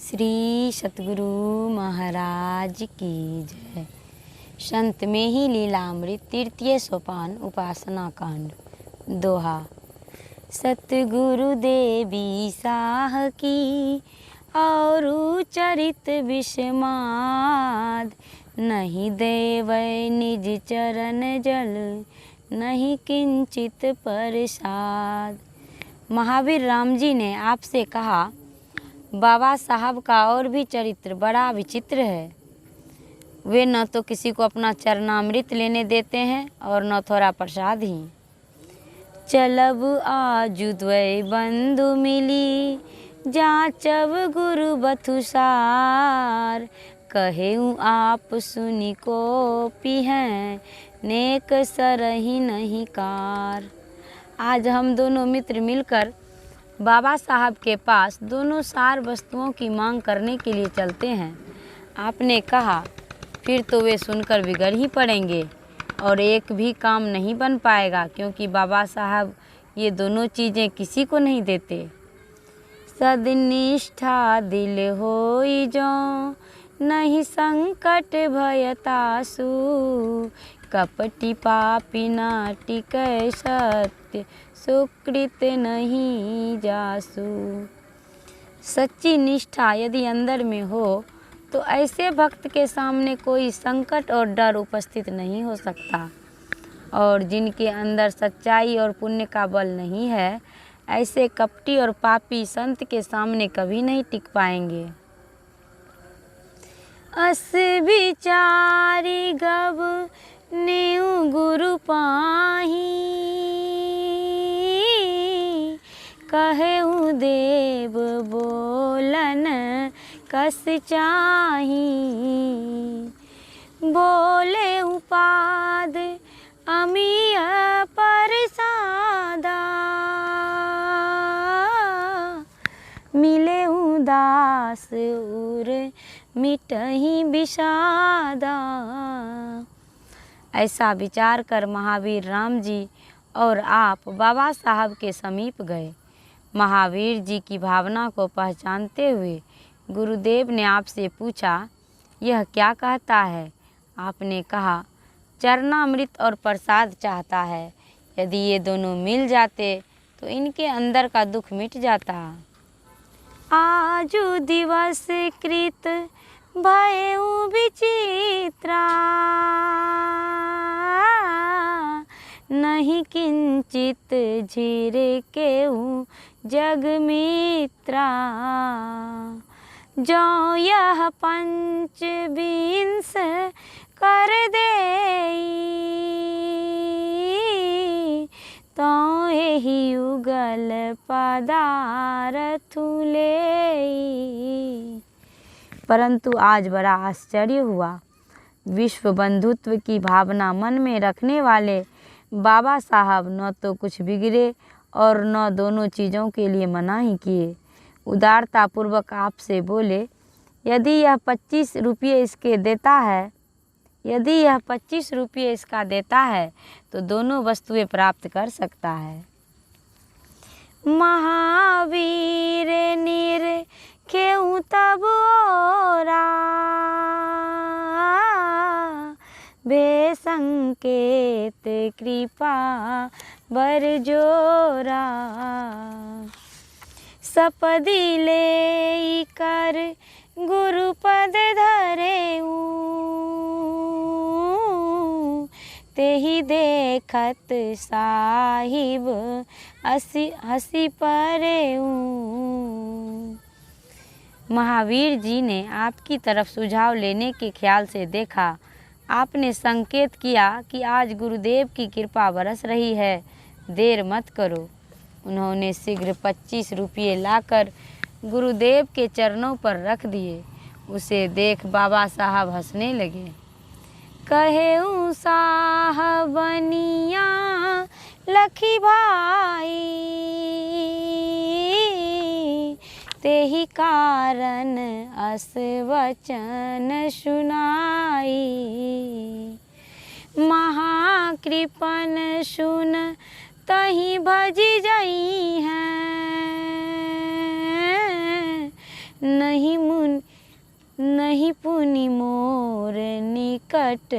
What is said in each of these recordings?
श्री सतगुरु महाराज की जय। संत में ही लीलामृत तृतीय सोपान उपासना कांड। दोहा। सतगुरु देवी साह की और चरित विषमाद, नहीं देवै निज चरण जल, नहीं किंचित प्रसाद। महावीर राम जी ने आपसे कहा, बाबा साहब का और भी चरित्र बड़ा विचित्र है। वे न तो किसी को अपना चरणामृत लेने देते हैं और न थोड़ा प्रसाद ही। चलब आजु द्वै बंधु मिली, जाचब गुरु बथुसार, कहेऊ आप सुनि को पिहें, नेक सरहि नहीं कार। आज हम दोनों मित्र मिलकर बाबा साहब के पास दोनों सार वस्तुओं की मांग करने के लिए चलते हैं। आपने कहा, फिर तो वे सुनकर बिगड़ ही पड़ेंगे और एक भी काम नहीं बन पाएगा, क्योंकि बाबा साहब ये दोनों चीज़ें किसी को नहीं देते। सदनिष्ठा दिल होई जो, नहीं संकट भयतासु, कपटी पापी ना टिकै सत्य, सुकृत नहीं जासु। सच्ची निष्ठा यदि अंदर में हो तो ऐसे भक्त के सामने कोई संकट और डर उपस्थित नहीं हो सकता, और जिनके अंदर सच्चाई और पुण्य का बल नहीं है, ऐसे कपटी और पापी संत के सामने कभी नहीं टिक पाएंगे। अस विचारी गब नेउ गुरु पाही, कहेऊ देव बोलन कस चाही। बोले उपाद अमिय परसादा, मिले उदास उर मिटहि विषादा। ऐसा विचार कर महावीर राम जी और आप बाबा साहब के समीप गए। महावीर जी की भावना को पहचानते हुए गुरुदेव ने आपसे पूछा, यह क्या कहता है? आपने कहा, चरणामृत और प्रसाद चाहता है। यदि ये दोनों मिल जाते तो इनके अंदर का दुख मिट जाता। आजु दिवस कृत भयउ विचित्रा, नहीं किंचित झिरकेऊ जग मित्रा। जो यह पंच विंस कर देई, तो एहि युगल पदारथु लेई। परंतु आज बड़ा आश्चर्य हुआ। विश्व बंधुत्व की भावना मन में रखने वाले बाबा साहब न तो कुछ बिगड़े और न दोनों चीज़ों के लिए मना ही किए। उदारता पूर्वक आपसे बोले, यदि यह 25 रुपये इसके देता है, यदि यह 25 रुपये इसका देता है तो दोनों वस्तुएं प्राप्त कर सकता है। महावीर निर खेऊ तब ओरा, बेसंकेत कृपा बर जोरा। सपदी ले कर गुरुपद धरेऊ, तेहि देखत साहिब हसी परेऊ। महावीर जी ने आपकी तरफ सुझाव लेने के ख्याल से देखा। आपने संकेत किया कि आज गुरुदेव की कृपा बरस रही है, देर मत करो। उन्होंने शीघ्र 25 रुपये लाकर गुरुदेव के चरणों पर रख दिए। उसे देख बाबा साहब हंसने लगे। कहेऊ साहबनिया लखी भाई, तेहि कारण अस वचन सुनाई। महाकृपन सुन तहि भज जई हैं, नहीं पुनि मोर निकट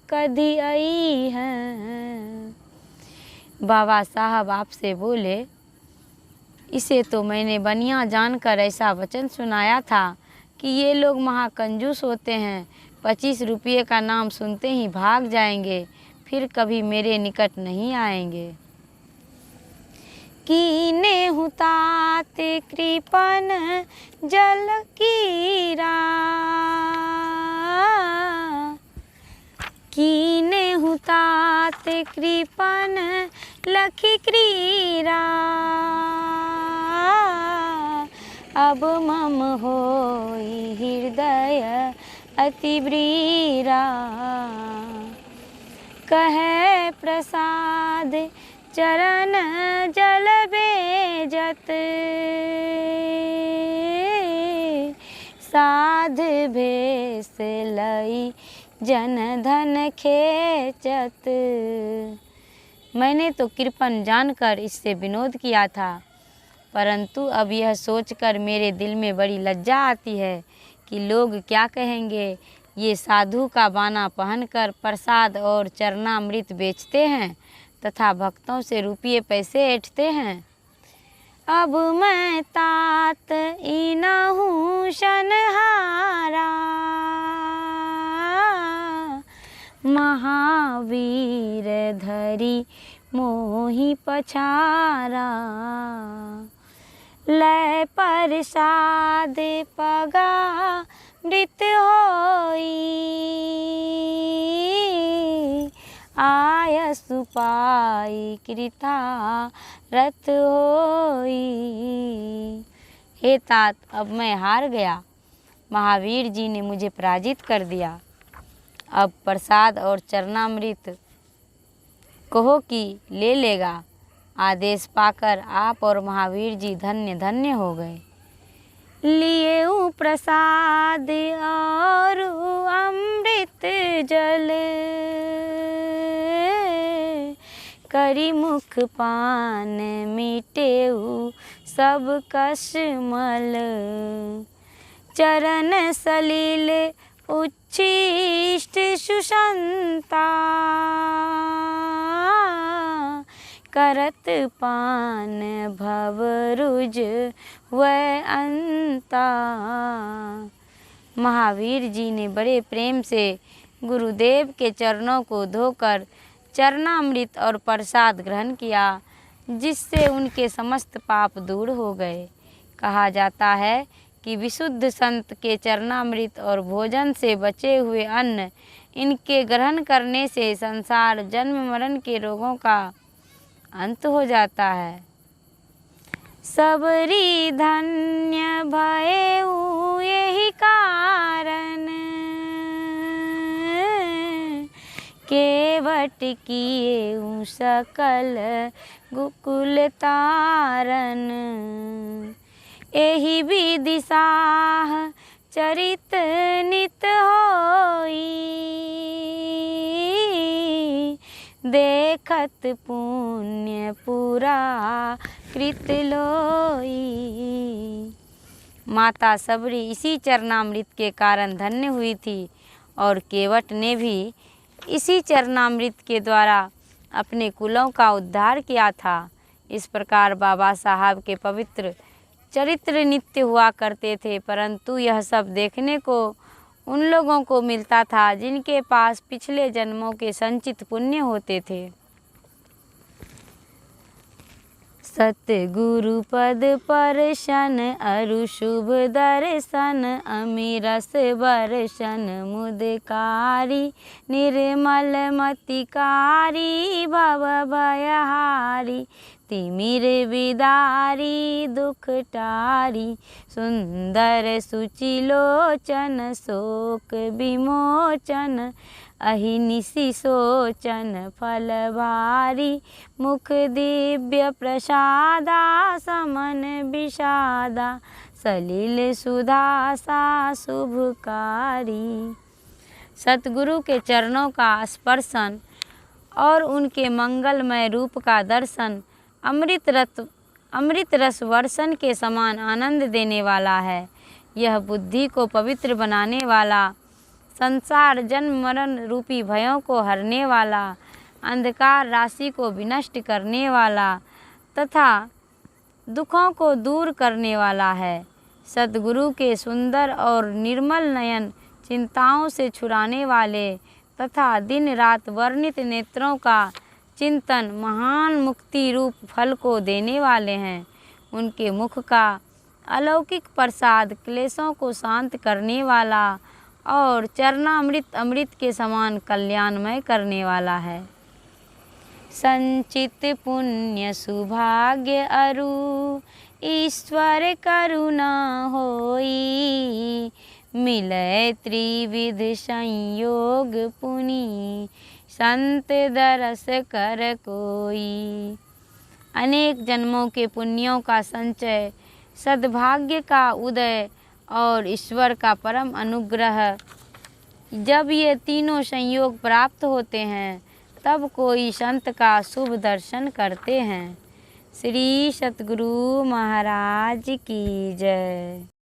कधी आई है। बाबा साहब आपसे बोले, इसे तो मैंने बनिया जानकर ऐसा वचन सुनाया था कि ये लोग महाकंजूस होते हैं, 25 रुपये का नाम सुनते ही भाग जाएंगे, फिर कभी मेरे निकट नहीं आएंगे। कीने हुतात कृपन जल कीरा, कीने हुतात कृपन लखी क्रीरा, अब मम होई हृदय अति ब्रीरा। कहे प्रसाद चरण जल बेजत, साध भेष लई जन धन खेचत। मैंने तो कृपण जानकर इससे विनोद किया था, परंतु अब यह सोचकर मेरे दिल में बड़ी लज्जा आती है कि लोग क्या कहेंगे। ये साधु का बाना पहनकर प्रसाद और चरणामृत बेचते हैं तथा भक्तों से रुपये पैसे ऐंठते हैं। अब मैं तात इनहूँ शनहारा, महावीर धरी मोहि पछारा। लय प्रसाद पगा मृत होई, आय सुपाई कृथा रत होई। हे तात, अब मैं हार गया, महावीर जी ने मुझे पराजित कर दिया। अब प्रसाद और चरणामृत कहो कि ले लेगा। आदेश पाकर आप और महावीर जी धन्य धन्य हो गए। लिए प्रसाद और अमृत जल, करी मुख पान मिटेऊ सब कष मल। चरण सलील उच्छिष्ट सुषंता, करत पान भव रुज वै अंता। महावीर जी ने बड़े प्रेम से गुरुदेव के चरणों को धोकर चरणामृत और प्रसाद ग्रहण किया, जिससे उनके समस्त पाप दूर हो गए। कहा जाता है कि विशुद्ध संत के चरणामृत और भोजन से बचे हुए अन्न इनके ग्रहण करने से संसार जन्म मरण के रोगों का अंत हो जाता है। सबरी धन्य भयऊ यही कारण, केवट किए सकल गुकुल तारन। एहि विधि साह चरित नित होई, देखत पुण्य पूरा कृत लोई। माता सबरी इसी चरणामृत के कारण धन्य हुई थी और केवट ने भी इसी चरणामृत के द्वारा अपने कुलों का उद्धार किया था। इस प्रकार बाबा साहब के पवित्र चरित्र नित्य हुआ करते थे, परंतु यह सब देखने को उन लोगों को मिलता था जिनके पास पिछले जन्मों के संचित पुण्य होते थे। सतगुरु पद परशन अरु शुभ दर्शन, अमीरस बरशन मुदकारी, निर्मल मतिकारी भव भयहारी। तिमिर बिदारी दुख टारी, सुंदर सुचिलोचन शोक विमोचन। अहिनिशि सोचन फल भारी, मुख दिव्य प्रसादा समन विषादा। सलिल सुधासा शुभकारी। सतगुरु के चरणों का स्पर्शन और उनके मंगलमय रूप का दर्शन अमृत रस वर्षण के समान आनंद देने वाला है। यह बुद्धि को पवित्र बनाने वाला, संसार जन्म मरण रूपी भयों को हरने वाला, अंधकार राशि को विनष्ट करने वाला तथा दुखों को दूर करने वाला है। सद्गुरु के सुंदर और निर्मल नयन चिंताओं से छुड़ाने वाले तथा दिन रात वर्णित नेत्रों का चिंतन महान मुक्ति रूप फल को देने वाले हैं। उनके मुख का अलौकिक प्रसाद क्लेशों को शांत करने वाला और चरणामृत अमृत के समान कल्याणमय करने वाला है। संचित पुण्य सुभाग्य अरु ईश्वर करुणा होई, मिलै त्रिविध संयोग पुनि संत दरस कर कोई। अनेक जन्मों के पुण्यों का संचय, सद्भाग्य का उदय और ईश्वर का परम अनुग्रह, जब ये तीनों संयोग प्राप्त होते हैं तब कोई संत का शुभ दर्शन करते हैं। श्री सतगुरु महाराज की जय।